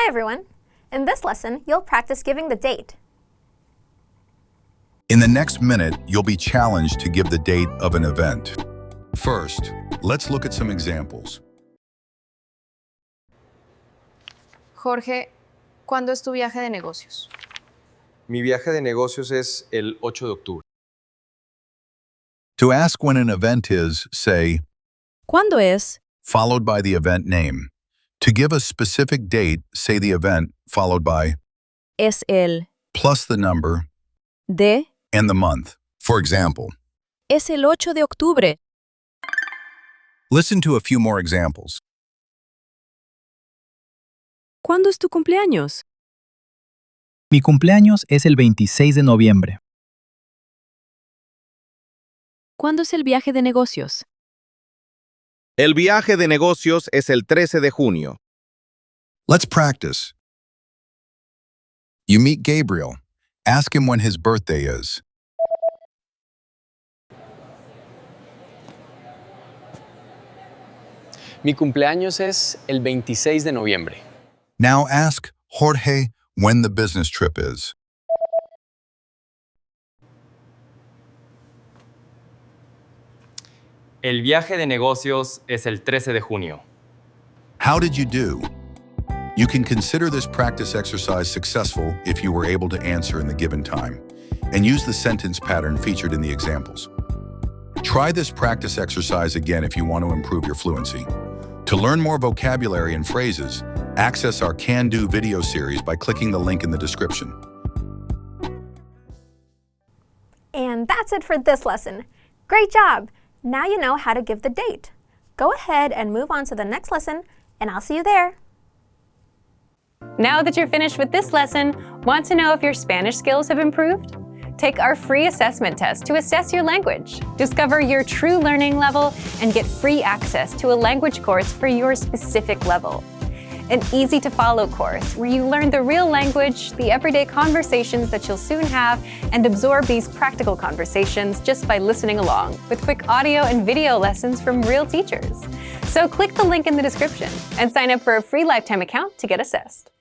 everyone! In this lesson, you'll practice giving the date. In the next minute, you'll be challenged to give the date of an event. First, let's look at some examples. Jorge, ¿cuándo es tu viaje de negocios? Mi viaje de negocios es el 8 de octubre. To ask when an event is, say, ¿Cuándo es? followed by the event name. To give a specific date, say the event, followed by, Es el plus the number, de. and the month. For example, Es el 8 de octubre. listen to a few more examples. ¿Cuándo es tu cumpleaños? Mi cumpleaños es el 26 de noviembre. ¿Cuándo es el viaje de negocios? El viaje de negocios es el 13 de junio. Let's practice. You meet Gabriel. Ask him when his birthday is. Mi cumpleaños es el 26 de noviembre. Now ask Jorge when the business trip is. El viaje de negocios es el 13 de junio. How did you do? You can consider this practice exercise successful if you were able to answer in the given time, and use the sentence pattern featured in the examples. Try this practice exercise again if you want to improve your fluency. To learn more vocabulary and phrases, access our Can Do video series by clicking the link in the description. And that's it for this lesson. Great job! Now you know how to give the date. Go ahead and move on to the next lesson, and I'll see you there. Now that you're finished with this lesson, want to know if your Spanish skills have improved? Take our free assessment test to assess your language. Discover your true learning level and get free access to a language course for your specific level. An easy-to-follow course where you learn the real language, the everyday conversations that you'll soon have, and absorb these practical conversations just by listening along, with quick audio and video lessons from real teachers. So click the link in the description and sign up for a free lifetime account to get assessed.